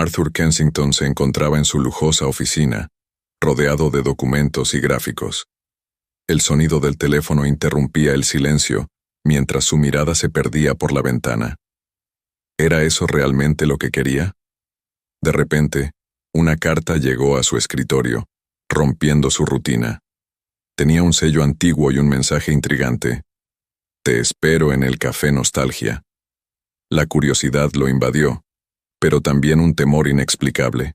Arthur Kensington se encontraba en su lujosa oficina, rodeado de documentos y gráficos. El sonido del teléfono interrumpía el silencio, mientras su mirada se perdía por la ventana. ¿Era eso realmente lo que quería? De repente, una carta llegó a su escritorio, rompiendo su rutina. Tenía un sello antiguo y un mensaje intrigante. Te espero en el Café Nostalgia. La curiosidad lo invadió, pero también un temor inexplicable.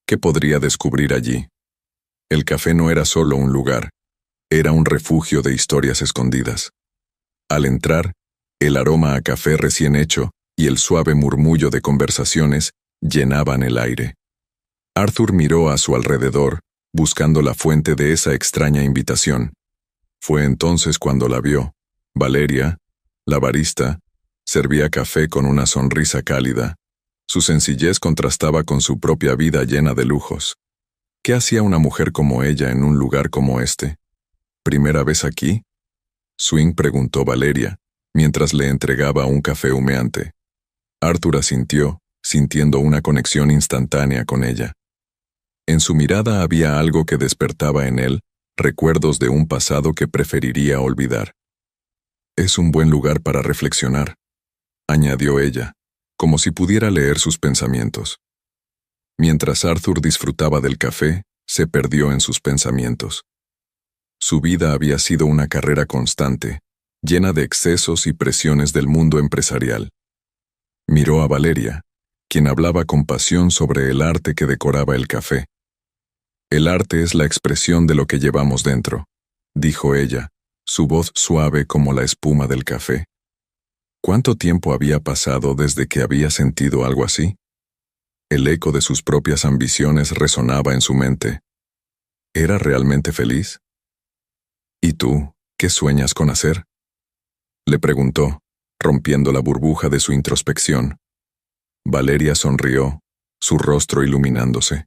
¿Qué podría descubrir allí? El café no era solo un lugar, era un refugio de historias escondidas. Al entrar, el aroma a café recién hecho y el suave murmullo de conversaciones llenaban el aire. Arthur miró a su alrededor, buscando la fuente de esa extraña invitación. Fue entonces cuando la vio. Valeria, la barista, servía café con una sonrisa cálida. Su sencillez contrastaba con su propia vida llena de lujos. ¿Qué hacía una mujer como ella en un lugar como este? ¿Primera vez aquí? Swing preguntó Valeria, mientras le entregaba un café humeante. Arthur asintió, sintiendo una conexión instantánea con ella. En su mirada había algo que despertaba en él recuerdos de un pasado que preferiría olvidar. Es un buen lugar para reflexionar, añadió ella, como si pudiera leer sus pensamientos. Mientras Arthur disfrutaba del café, se perdió en sus pensamientos. Su vida había sido una carrera constante, llena de excesos y presiones del mundo empresarial. Miró a Valeria, quien hablaba con pasión sobre el arte que decoraba el café. El arte es la expresión de lo que llevamos dentro, dijo ella, su voz suave como la espuma del café. ¿Cuánto tiempo había pasado desde que había sentido algo así? El eco de sus propias ambiciones resonaba en su mente. ¿Era realmente feliz? ¿Y tú, qué sueñas con hacer? Le preguntó, rompiendo la burbuja de su introspección. Valeria sonrió, su rostro iluminándose.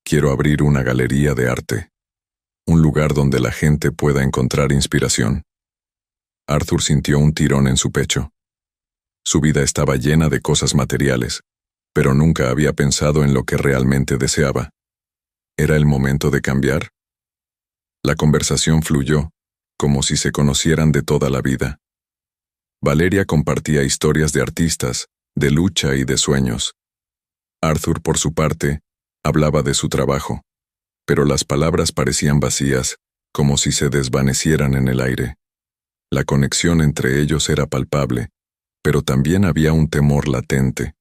Quiero abrir una galería de arte, un lugar donde la gente pueda encontrar inspiración. Arthur sintió un tirón en su pecho. Su vida estaba llena de cosas materiales, pero nunca había pensado en lo que realmente deseaba. ¿Era el momento de cambiar? La conversación fluyó, como si se conocieran de toda la vida. Valeria compartía historias de artistas, de lucha y de sueños. Arthur, por su parte, hablaba de su trabajo, pero las palabras parecían vacías, como si se desvanecieran en el aire. La conexión entre ellos era palpable, pero también había un temor latente.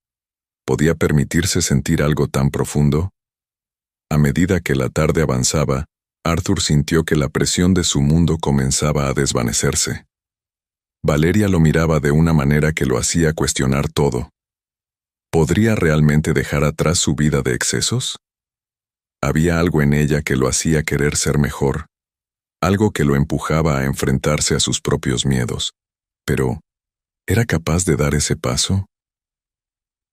¿Podía permitirse sentir algo tan profundo? A medida que la tarde avanzaba, Arthur sintió que la presión de su mundo comenzaba a desvanecerse. Valeria lo miraba de una manera que lo hacía cuestionar todo. ¿Podría realmente dejar atrás su vida de excesos? Había algo en ella que lo hacía querer ser mejor, algo que lo empujaba a enfrentarse a sus propios miedos. Pero, ¿era capaz de dar ese paso?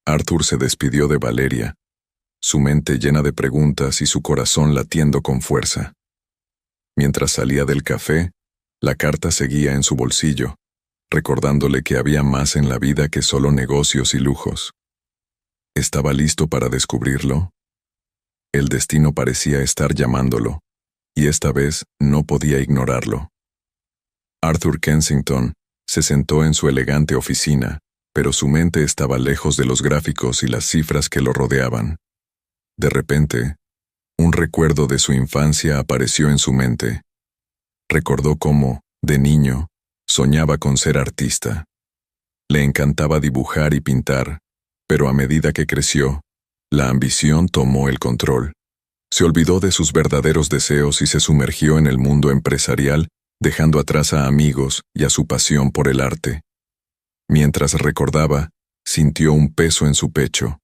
Arthur se despidió de Valeria, su mente llena de preguntas y su corazón latiendo con fuerza. Mientras salía del café, la carta seguía en su bolsillo, recordándole que había más en la vida que solo negocios y lujos. ¿Estaba listo para descubrirlo? El destino parecía estar llamándolo, y esta vez no podía ignorarlo. Arthur Kensington se sentó en su elegante oficina, pero su mente estaba lejos de los gráficos y las cifras que lo rodeaban. De repente, un recuerdo de su infancia apareció en su mente. Recordó cómo, de niño, soñaba con ser artista. Le encantaba dibujar y pintar, pero a medida que creció, la ambición tomó el control. Se olvidó de sus verdaderos deseos y se sumergió en el mundo empresarial, dejando atrás a amigos y a su pasión por el arte. Mientras recordaba, sintió un peso en su pecho.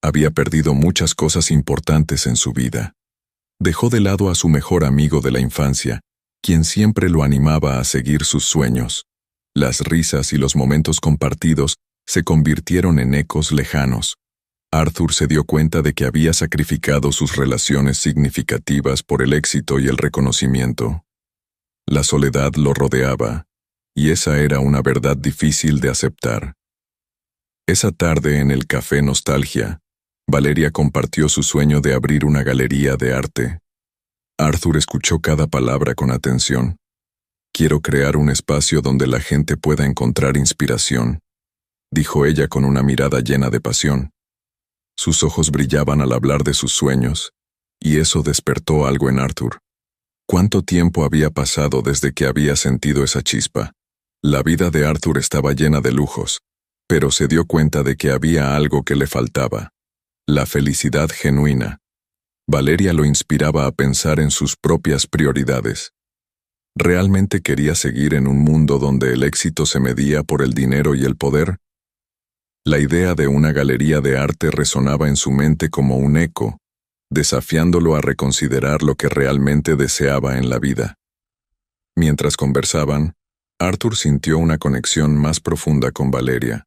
Había perdido muchas cosas importantes en su vida. Dejó de lado a su mejor amigo de la infancia, quien siempre lo animaba a seguir sus sueños. Las risas y los momentos compartidos se convirtieron en ecos lejanos. Arthur se dio cuenta de que había sacrificado sus relaciones significativas por el éxito y el reconocimiento. La soledad lo rodeaba, y esa era una verdad difícil de aceptar. Esa tarde en el Café Nostalgia, Valeria compartió su sueño de abrir una galería de arte. Arthur escuchó cada palabra con atención. «Quiero crear un espacio donde la gente pueda encontrar inspiración», dijo ella con una mirada llena de pasión. Sus ojos brillaban al hablar de sus sueños, y eso despertó algo en Arthur. ¿Cuánto tiempo había pasado desde que había sentido esa chispa? La vida de Arthur estaba llena de lujos, pero se dio cuenta de que había algo que le faltaba: la felicidad genuina. Valeria lo inspiraba a pensar en sus propias prioridades. ¿Realmente quería seguir en un mundo donde el éxito se medía por el dinero y el poder? La idea de una galería de arte resonaba en su mente como un eco, desafiándolo a reconsiderar lo que realmente deseaba en la vida. Mientras conversaban, Arthur sintió una conexión más profunda con Valeria.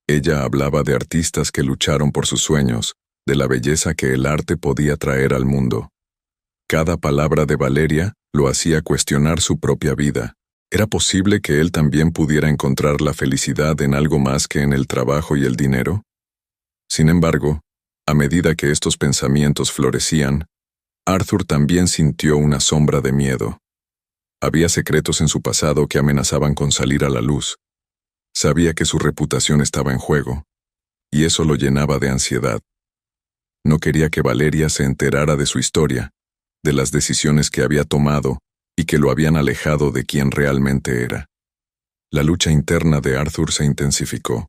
Ella hablaba de artistas que lucharon por sus sueños, de la belleza que el arte podía traer al mundo. Cada palabra de Valeria lo hacía cuestionar su propia vida. ¿Era posible que él también pudiera encontrar la felicidad en algo más que en el trabajo y el dinero? Sin embargo, a medida que estos pensamientos florecían, Arthur también sintió una sombra de miedo. Había secretos en su pasado que amenazaban con salir a la luz. Sabía que su reputación estaba en juego, y eso lo llenaba de ansiedad. No quería que Valeria se enterara de su historia, de las decisiones que había tomado y que lo habían alejado de quien realmente era. La lucha interna de Arthur se intensificó.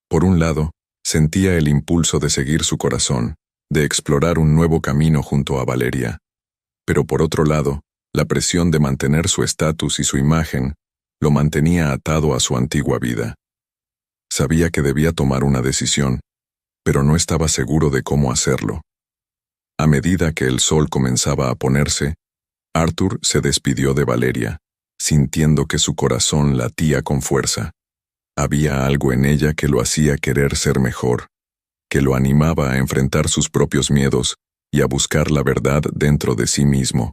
Por un lado, sentía el impulso de seguir su corazón, de explorar un nuevo camino junto a Valeria. Pero por otro lado, la presión de mantener su estatus y su imagen lo mantenía atado a su antigua vida. Sabía que debía tomar una decisión, pero no estaba seguro de cómo hacerlo. A medida que el sol comenzaba a ponerse, Arthur se despidió de Valeria, sintiendo que su corazón latía con fuerza. Había algo en ella que lo hacía querer ser mejor, que lo animaba a enfrentar sus propios miedos y a buscar la verdad dentro de sí mismo.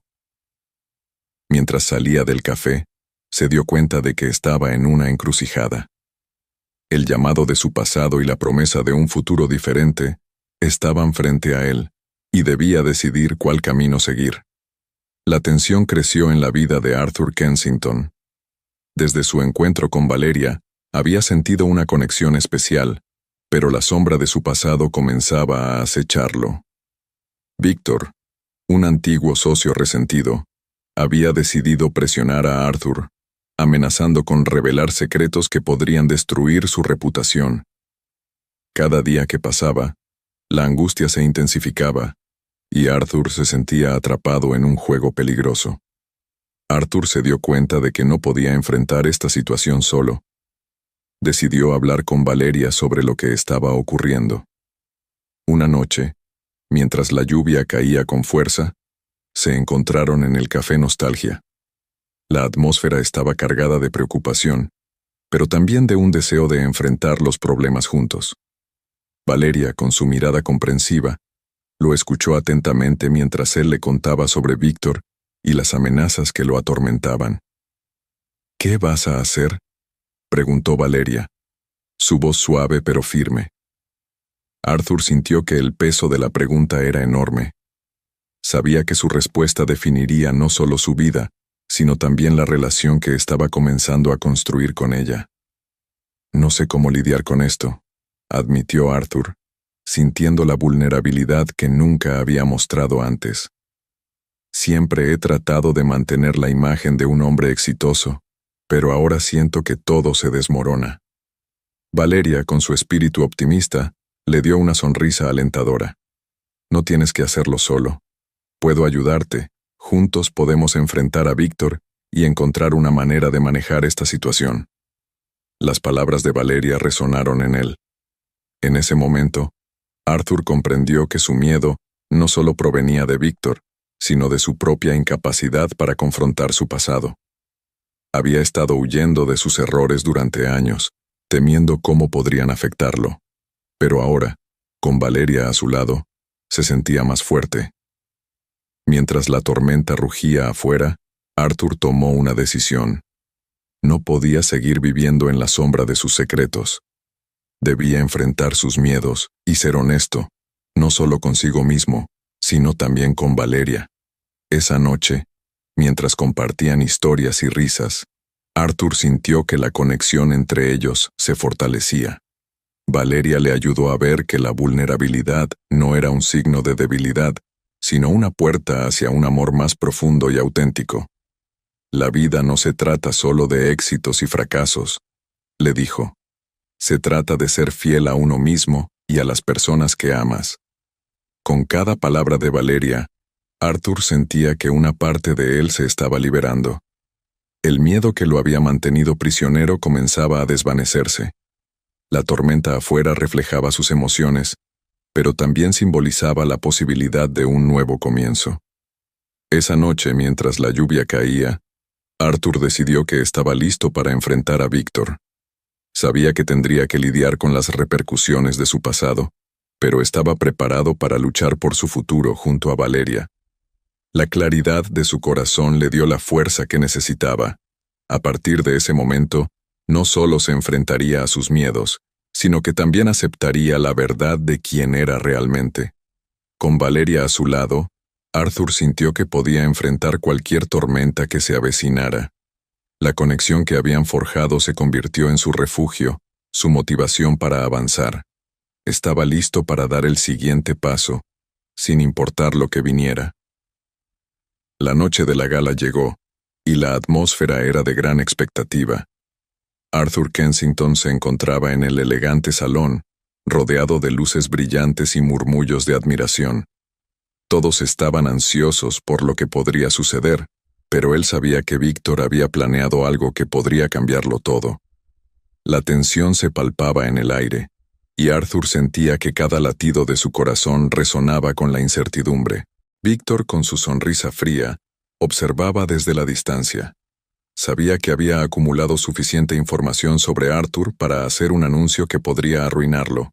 Mientras salía del café, se dio cuenta de que estaba en una encrucijada. El llamado de su pasado y la promesa de un futuro diferente estaban frente a él, y debía decidir cuál camino seguir. La tensión creció en la vida de Arthur Kensington. Desde su encuentro con Valeria, había sentido una conexión especial, pero la sombra de su pasado comenzaba a acecharlo. Víctor, un antiguo socio resentido, había decidido presionar a Arthur, amenazando con revelar secretos que podrían destruir su reputación. Cada día que pasaba, la angustia se intensificaba, y Arthur se sentía atrapado en un juego peligroso. Arthur se dio cuenta de que no podía enfrentar esta situación solo. Decidió hablar con Valeria sobre lo que estaba ocurriendo. Una noche, mientras la lluvia caía con fuerza, se encontraron en el Café Nostalgia. La atmósfera estaba cargada de preocupación, pero también de un deseo de enfrentar los problemas juntos. Valeria, con su mirada comprensiva, lo escuchó atentamente mientras él le contaba sobre Víctor y las amenazas que lo atormentaban. «¿Qué vas a hacer?», preguntó Valeria, su voz suave pero firme. Arthur sintió que el peso de la pregunta era enorme. Sabía que su respuesta definiría no solo su vida, sino también la relación que estaba comenzando a construir con ella. «No sé cómo lidiar con esto», admitió Arthur, sintiendo la vulnerabilidad que nunca había mostrado antes. «Siempre he tratado de mantener la imagen de un hombre exitoso, pero ahora siento que todo se desmorona». Valeria, con su espíritu optimista, le dio una sonrisa alentadora. «No tienes que hacerlo solo. Puedo ayudarte. Juntos podemos enfrentar a Víctor y encontrar una manera de manejar esta situación». Las palabras de Valeria resonaron en él. En ese momento, Arthur comprendió que su miedo no solo provenía de Víctor, sino de su propia incapacidad para confrontar su pasado. Había estado huyendo de sus errores durante años, temiendo cómo podrían afectarlo. Pero ahora, con Valeria a su lado, se sentía más fuerte. Mientras la tormenta rugía afuera, Arthur tomó una decisión. No podía seguir viviendo en la sombra de sus secretos. Debía enfrentar sus miedos y ser honesto, no solo consigo mismo, sino también con Valeria. Esa noche, mientras compartían historias y risas, Arthur sintió que la conexión entre ellos se fortalecía. Valeria le ayudó a ver que la vulnerabilidad no era un signo de debilidad, sino una puerta hacia un amor más profundo y auténtico. La vida no se trata solo de éxitos y fracasos, le dijo. Se trata de ser fiel a uno mismo y a las personas que amas. Con cada palabra de Valeria, Arthur sentía que una parte de él se estaba liberando. El miedo que lo había mantenido prisionero comenzaba a desvanecerse. La tormenta afuera reflejaba sus emociones, pero también simbolizaba la posibilidad de un nuevo comienzo. Esa noche, mientras la lluvia caía, Arthur decidió que estaba listo para enfrentar a Víctor. Sabía que tendría que lidiar con las repercusiones de su pasado, pero estaba preparado para luchar por su futuro junto a Valeria. La claridad de su corazón le dio la fuerza que necesitaba. A partir de ese momento, no solo se enfrentaría a sus miedos, sino que también aceptaría la verdad de quién era realmente. Con Valeria a su lado, Arthur sintió que podía enfrentar cualquier tormenta que se avecinara. La conexión que habían forjado se convirtió en su refugio, su motivación para avanzar. Estaba listo para dar el siguiente paso, sin importar lo que viniera. La noche de la gala llegó, y la atmósfera era de gran expectativa. Arthur Kensington se encontraba en el elegante salón, rodeado de luces brillantes y murmullos de admiración. Todos estaban ansiosos por lo que podría suceder, pero él sabía que Víctor había planeado algo que podría cambiarlo todo. La tensión se palpaba en el aire, y Arthur sentía que cada latido de su corazón resonaba con la incertidumbre. Víctor, con su sonrisa fría, observaba desde la distancia. Sabía que había acumulado suficiente información sobre Arthur para hacer un anuncio que podría arruinarlo.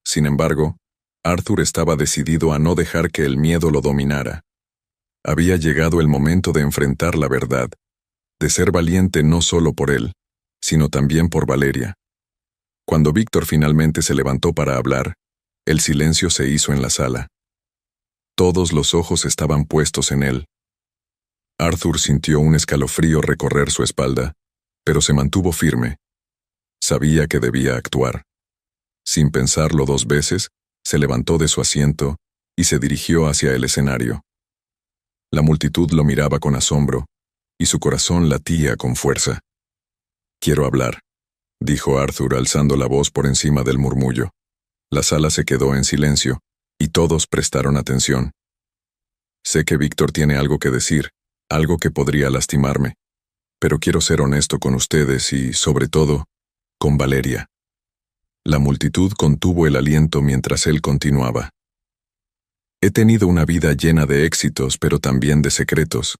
Sin embargo, Arthur estaba decidido a no dejar que el miedo lo dominara. Había llegado el momento de enfrentar la verdad, de ser valiente no solo por él, sino también por Valeria. Cuando Víctor finalmente se levantó para hablar, el silencio se hizo en la sala. Todos los ojos estaban puestos en él. Arthur sintió un escalofrío recorrer su espalda, pero se mantuvo firme. Sabía que debía actuar. Sin pensarlo dos veces, se levantó de su asiento y se dirigió hacia el escenario. La multitud lo miraba con asombro, y su corazón latía con fuerza. «Quiero hablar», dijo Arthur alzando la voz por encima del murmullo. La sala se quedó en silencio, y todos prestaron atención. «Sé que Víctor tiene algo que decir, algo que podría lastimarme, pero quiero ser honesto con ustedes y, sobre todo, con Valeria». La multitud contuvo el aliento mientras él continuaba. «He tenido una vida llena de éxitos, pero también de secretos.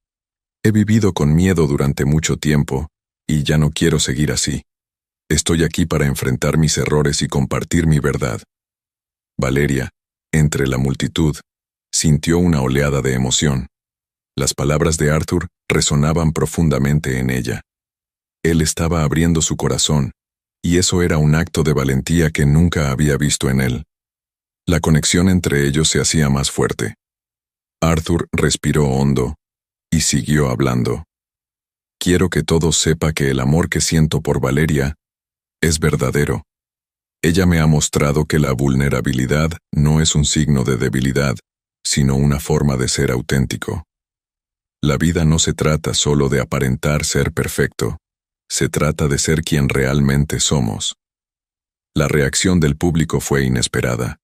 He vivido con miedo durante mucho tiempo, y ya no quiero seguir así. Estoy aquí para enfrentar mis errores y compartir mi verdad». Valeria, entre la multitud, sintió una oleada de emoción. Las palabras de Arthur resonaban profundamente en ella. Él estaba abriendo su corazón, y eso era un acto de valentía que nunca había visto en él. La conexión entre ellos se hacía más fuerte. Arthur respiró hondo y siguió hablando. «Quiero que todos sepan que el amor que siento por Valeria es verdadero. Ella me ha mostrado que la vulnerabilidad no es un signo de debilidad, sino una forma de ser auténtico. La vida no se trata solo de aparentar ser perfecto, se trata de ser quien realmente somos». La reacción del público fue inesperada.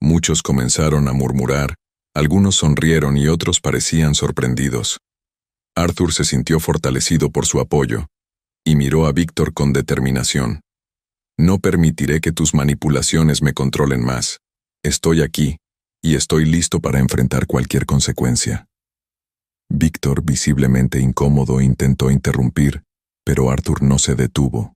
Muchos comenzaron a murmurar, algunos sonrieron y otros parecían sorprendidos. Arthur se sintió fortalecido por su apoyo, y miró a Víctor con determinación. «No permitiré que tus manipulaciones me controlen más. Estoy aquí, y estoy listo para enfrentar cualquier consecuencia». Víctor, visiblemente incómodo, intentó interrumpir, pero Arthur no se detuvo.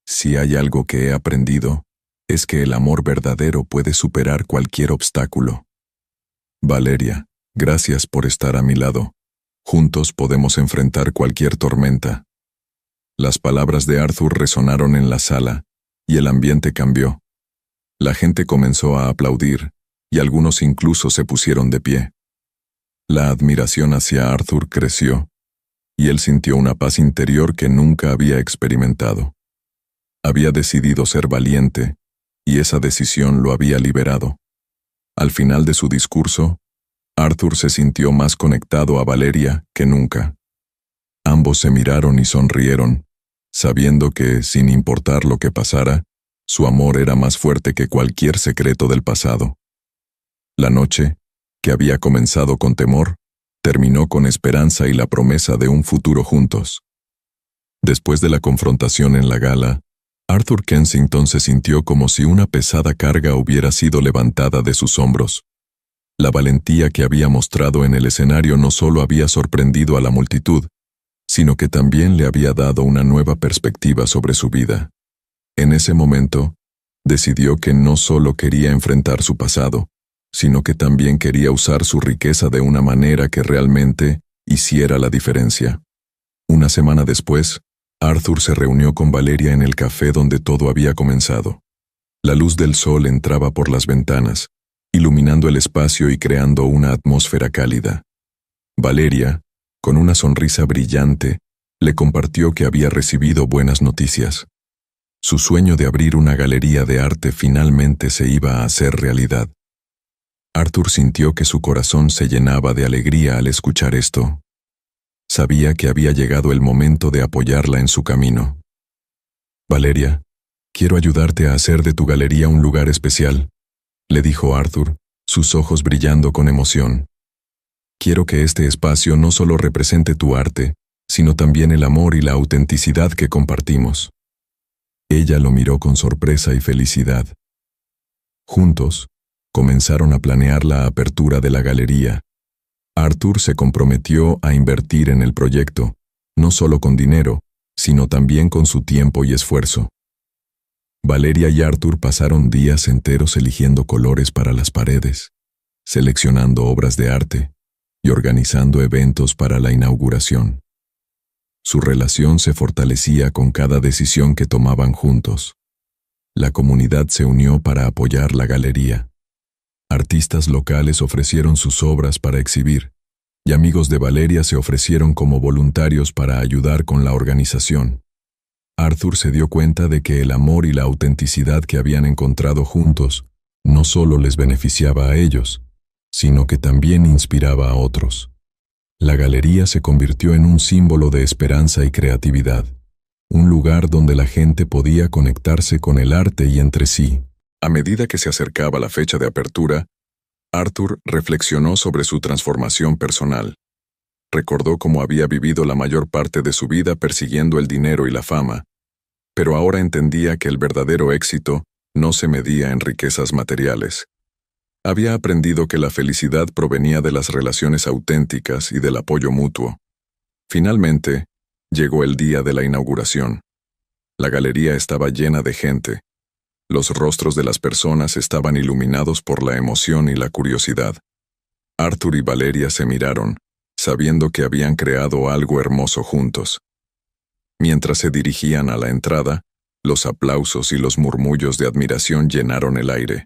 «Si hay algo que he aprendido, es que el amor verdadero puede superar cualquier obstáculo. Valeria, gracias por estar a mi lado. Juntos podemos enfrentar cualquier tormenta». Las palabras de Arthur resonaron en la sala, y el ambiente cambió. La gente comenzó a aplaudir, y algunos incluso se pusieron de pie. La admiración hacia Arthur creció, y él sintió una paz interior que nunca había experimentado. Había decidido ser valiente, y esa decisión lo había liberado. Al final de su discurso, Arthur se sintió más conectado a Valeria que nunca. Ambos se miraron y sonrieron, sabiendo que, sin importar lo que pasara, su amor era más fuerte que cualquier secreto del pasado. La noche, que había comenzado con temor, terminó con esperanza y la promesa de un futuro juntos. Después de la confrontación en la gala, Arthur Kensington se sintió como si una pesada carga hubiera sido levantada de sus hombros. La valentía que había mostrado en el escenario no solo había sorprendido a la multitud, sino que también le había dado una nueva perspectiva sobre su vida. En ese momento, decidió que no solo quería enfrentar su pasado, sino que también quería usar su riqueza de una manera que realmente hiciera la diferencia. Una semana después, Arthur se reunió con Valeria en el café donde todo había comenzado. La luz del sol entraba por las ventanas, iluminando el espacio y creando una atmósfera cálida. Valeria, con una sonrisa brillante, le compartió que había recibido buenas noticias. Su sueño de abrir una galería de arte finalmente se iba a hacer realidad. Arthur sintió que su corazón se llenaba de alegría al escuchar esto. Sabía que había llegado el momento de apoyarla en su camino. «Valeria, quiero ayudarte a hacer de tu galería un lugar especial», le dijo Arthur, sus ojos brillando con emoción. «Quiero que este espacio no solo represente tu arte, sino también el amor y la autenticidad que compartimos». Ella lo miró con sorpresa y felicidad. Juntos, comenzaron a planear la apertura de la galería. Arthur se comprometió a invertir en el proyecto, no solo con dinero, sino también con su tiempo y esfuerzo. Valeria y Arthur pasaron días enteros eligiendo colores para las paredes, seleccionando obras de arte y organizando eventos para la inauguración. Su relación se fortalecía con cada decisión que tomaban juntos. La comunidad se unió para apoyar la galería. Artistas locales ofrecieron sus obras para exhibir, y amigos de Valeria se ofrecieron como voluntarios para ayudar con la organización. Arthur se dio cuenta de que el amor y la autenticidad que habían encontrado juntos no solo les beneficiaba a ellos, sino que también inspiraba a otros. La galería se convirtió en un símbolo de esperanza y creatividad, un lugar donde la gente podía conectarse con el arte y entre sí. A medida que se acercaba la fecha de apertura, Arthur reflexionó sobre su transformación personal. Recordó cómo había vivido la mayor parte de su vida persiguiendo el dinero y la fama, pero ahora entendía que el verdadero éxito no se medía en riquezas materiales. Había aprendido que la felicidad provenía de las relaciones auténticas y del apoyo mutuo. Finalmente, llegó el día de la inauguración. La galería estaba llena de gente. Los rostros de las personas estaban iluminados por la emoción y la curiosidad. Arthur y Valeria se miraron, sabiendo que habían creado algo hermoso juntos. Mientras se dirigían a la entrada, los aplausos y los murmullos de admiración llenaron el aire.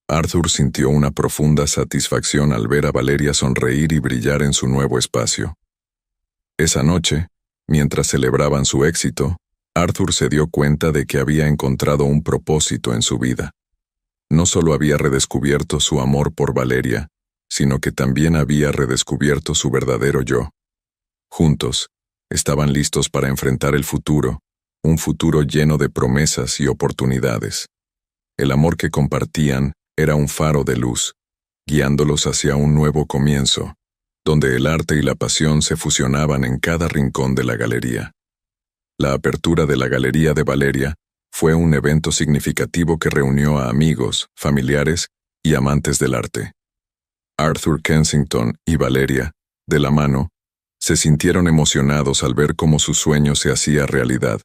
Arthur sintió una profunda satisfacción al ver a Valeria sonreír y brillar en su nuevo espacio. Esa noche, mientras celebraban su éxito, Arthur se dio cuenta de que había encontrado un propósito en su vida. No solo había redescubierto su amor por Valeria, sino que también había redescubierto su verdadero yo. Juntos, estaban listos para enfrentar el futuro, un futuro lleno de promesas y oportunidades. El amor que compartían era un faro de luz, guiándolos hacia un nuevo comienzo, donde el arte y la pasión se fusionaban en cada rincón de la galería. La apertura de la Galería de Valeria fue un evento significativo que reunió a amigos, familiares y amantes del arte. Arthur Kensington y Valeria, de la mano, se sintieron emocionados al ver cómo su sueño se hacía realidad.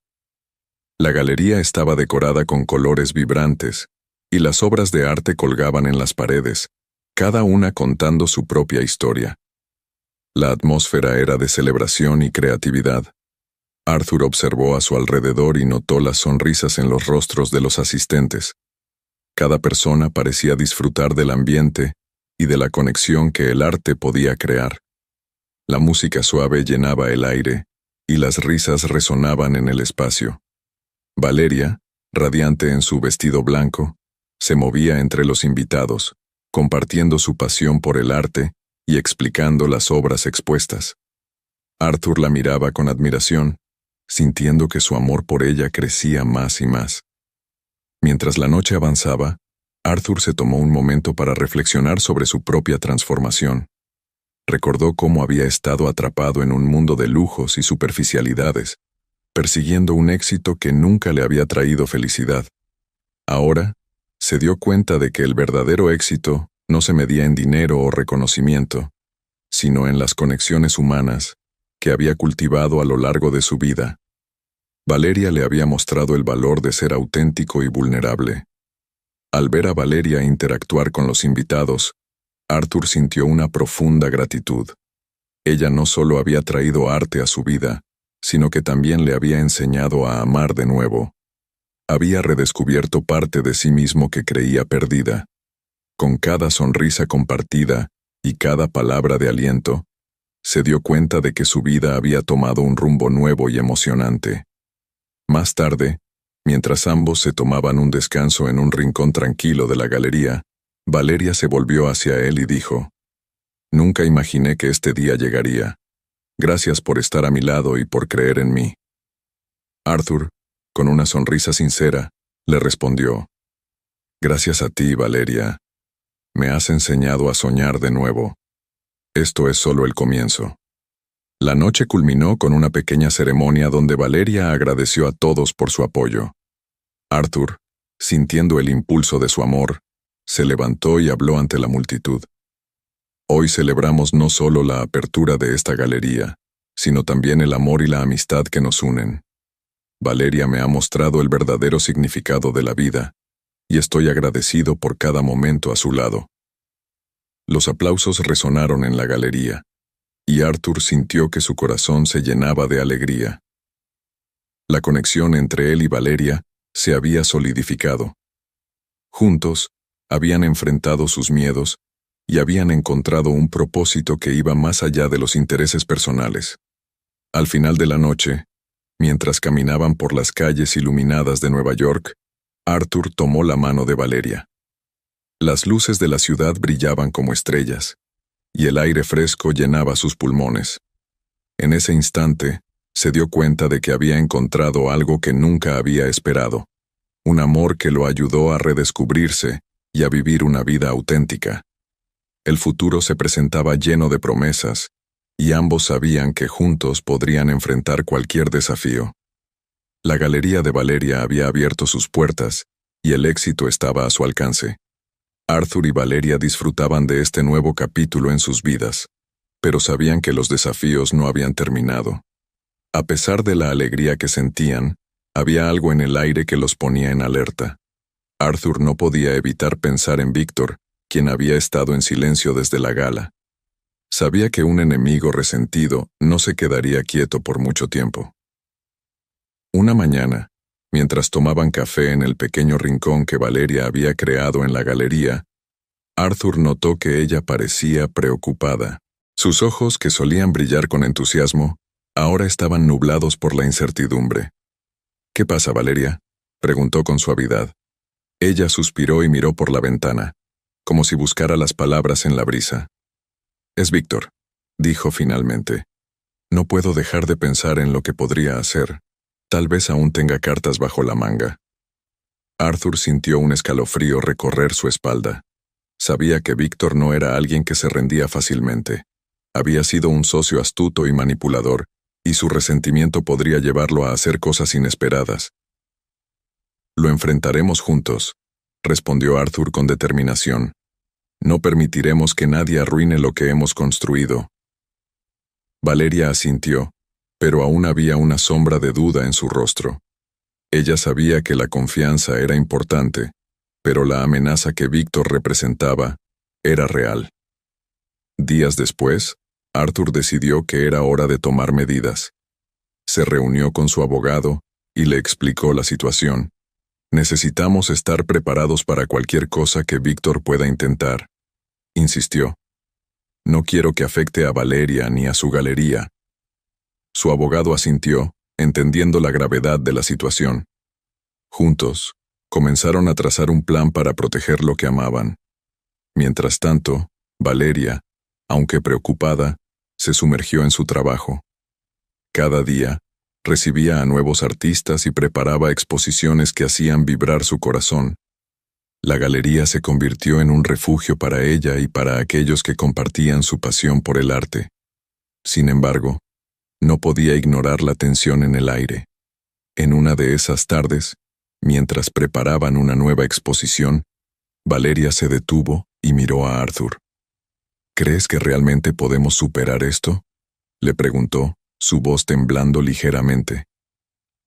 La galería estaba decorada con colores vibrantes, y las obras de arte colgaban en las paredes, cada una contando su propia historia. La atmósfera era de celebración y creatividad. Arthur observó a su alrededor y notó las sonrisas en los rostros de los asistentes. Cada persona parecía disfrutar del ambiente y de la conexión que el arte podía crear. La música suave llenaba el aire y las risas resonaban en el espacio. Valeria, radiante en su vestido blanco, se movía entre los invitados, compartiendo su pasión por el arte y explicando las obras expuestas. Arthur la miraba con admiración, sintiendo que su amor por ella crecía más y más. Mientras la noche avanzaba, Arthur se tomó un momento para reflexionar sobre su propia transformación. Recordó cómo había estado atrapado en un mundo de lujos y superficialidades, persiguiendo un éxito que nunca le había traído felicidad. Ahora, se dio cuenta de que el verdadero éxito no se medía en dinero o reconocimiento, sino en las conexiones humanas que había cultivado a lo largo de su vida. Valeria le había mostrado el valor de ser auténtico y vulnerable. Al ver a Valeria interactuar con los invitados, Arthur sintió una profunda gratitud. Ella no solo había traído arte a su vida, sino que también le había enseñado a amar de nuevo. Había redescubierto parte de sí mismo que creía perdida. Con cada sonrisa compartida y cada palabra de aliento, se dio cuenta de que su vida había tomado un rumbo nuevo y emocionante. Más tarde, mientras ambos se tomaban un descanso en un rincón tranquilo de la galería, Valeria se volvió hacia él y dijo: «Nunca imaginé que este día llegaría. Gracias por estar a mi lado y por creer en mí». Arthur, con una sonrisa sincera, le respondió: «Gracias a ti, Valeria. Me has enseñado a soñar de nuevo. Esto es solo el comienzo». La noche culminó con una pequeña ceremonia donde Valeria agradeció a todos por su apoyo. Arthur, sintiendo el impulso de su amor, se levantó y habló ante la multitud. «Hoy celebramos no solo la apertura de esta galería, sino también el amor y la amistad que nos unen. Valeria me ha mostrado el verdadero significado de la vida, y estoy agradecido por cada momento a su lado». Los aplausos resonaron en la galería, y Arthur sintió que su corazón se llenaba de alegría. La conexión entre él y Valeria se había solidificado. Juntos, habían enfrentado sus miedos y habían encontrado un propósito que iba más allá de los intereses personales. Al final de la noche, mientras caminaban por las calles iluminadas de Nueva York, Arthur tomó la mano de Valeria. Las luces de la ciudad brillaban como estrellas, y el aire fresco llenaba sus pulmones. En ese instante, se dio cuenta de que había encontrado algo que nunca había esperado, un amor que lo ayudó a redescubrirse y a vivir una vida auténtica. El futuro se presentaba lleno de promesas, y ambos sabían que juntos podrían enfrentar cualquier desafío. La galería de Valeria había abierto sus puertas, y el éxito estaba a su alcance. Arthur y Valeria disfrutaban de este nuevo capítulo en sus vidas, pero sabían que los desafíos no habían terminado. A pesar de la alegría que sentían, había algo en el aire que los ponía en alerta. Arthur no podía evitar pensar en Víctor, quien había estado en silencio desde la gala. Sabía que un enemigo resentido no se quedaría quieto por mucho tiempo. Una mañana, mientras tomaban café en el pequeño rincón que Valeria había creado en la galería, Arthur notó que ella parecía preocupada. Sus ojos, que solían brillar con entusiasmo, ahora estaban nublados por la incertidumbre. «¿Qué pasa, Valeria?», preguntó con suavidad. Ella suspiró y miró por la ventana, como si buscara las palabras en la brisa. «Es Víctor», dijo finalmente. «No puedo dejar de pensar en lo que podría hacer. Tal vez aún tenga cartas bajo la manga». Arthur sintió un escalofrío recorrer su espalda. Sabía que Víctor no era alguien que se rendía fácilmente. Había sido un socio astuto y manipulador, y su resentimiento podría llevarlo a hacer cosas inesperadas. «Lo enfrentaremos juntos», respondió Arthur con determinación. «No permitiremos que nadie arruine lo que hemos construido». Valeria asintió, pero aún había una sombra de duda en su rostro. Ella sabía que la confianza era importante, pero la amenaza que Víctor representaba era real. Días después, Arthur decidió que era hora de tomar medidas. Se reunió con su abogado y le explicó la situación. Necesitamos estar preparados para cualquier cosa que Víctor pueda intentar, insistió. No quiero que afecte a Valeria ni a su galería. Su abogado asintió, entendiendo la gravedad de la situación. Juntos, comenzaron a trazar un plan para proteger lo que amaban. Mientras tanto, Valeria, aunque preocupada, se sumergió en su trabajo. Cada día, recibía a nuevos artistas y preparaba exposiciones que hacían vibrar su corazón. La galería se convirtió en un refugio para ella y para aquellos que compartían su pasión por el arte. Sin embargo, no podía ignorar la tensión en el aire. En una de esas tardes, mientras preparaban una nueva exposición, Valeria se detuvo y miró a Arthur. ¿Crees que realmente podemos superar esto?, le preguntó, su voz temblando ligeramente.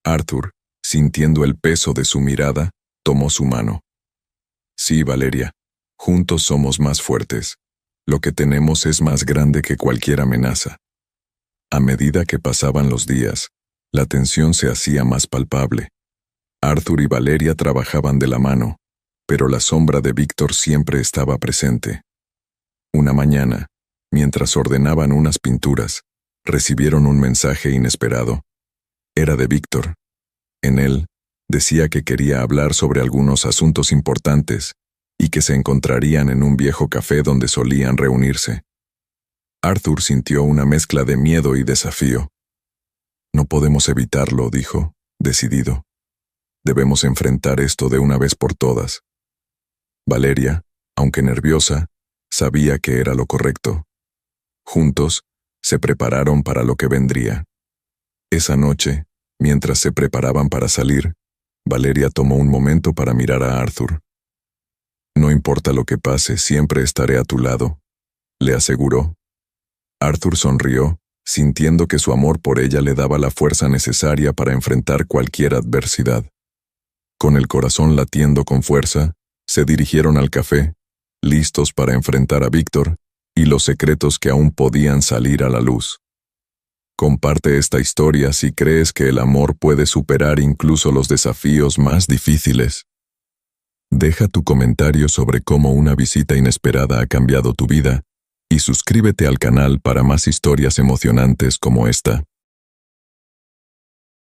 Arthur, sintiendo el peso de su mirada, tomó su mano. Sí, Valeria, juntos somos más fuertes. Lo que tenemos es más grande que cualquier amenaza. A medida que pasaban los días, la tensión se hacía más palpable. Arthur y Valeria trabajaban de la mano, pero la sombra de Víctor siempre estaba presente. Una mañana, mientras ordenaban unas pinturas, recibieron un mensaje inesperado. Era de Víctor. En él, decía que quería hablar sobre algunos asuntos importantes y que se encontrarían en un viejo café donde solían reunirse. Arthur sintió una mezcla de miedo y desafío. No podemos evitarlo, dijo, decidido. Debemos enfrentar esto de una vez por todas. Valeria, aunque nerviosa, sabía que era lo correcto. Juntos, se prepararon para lo que vendría. Esa noche, mientras se preparaban para salir, Valeria tomó un momento para mirar a Arthur. No importa lo que pase, siempre estaré a tu lado, le aseguró. Arthur sonrió, sintiendo que su amor por ella le daba la fuerza necesaria para enfrentar cualquier adversidad. Con el corazón latiendo con fuerza, se dirigieron al café, listos para enfrentar a Víctor y los secretos que aún podían salir a la luz. Comparte esta historia si crees que el amor puede superar incluso los desafíos más difíciles. Deja tu comentario sobre cómo una visita inesperada ha cambiado tu vida y suscríbete al canal para más historias emocionantes como esta.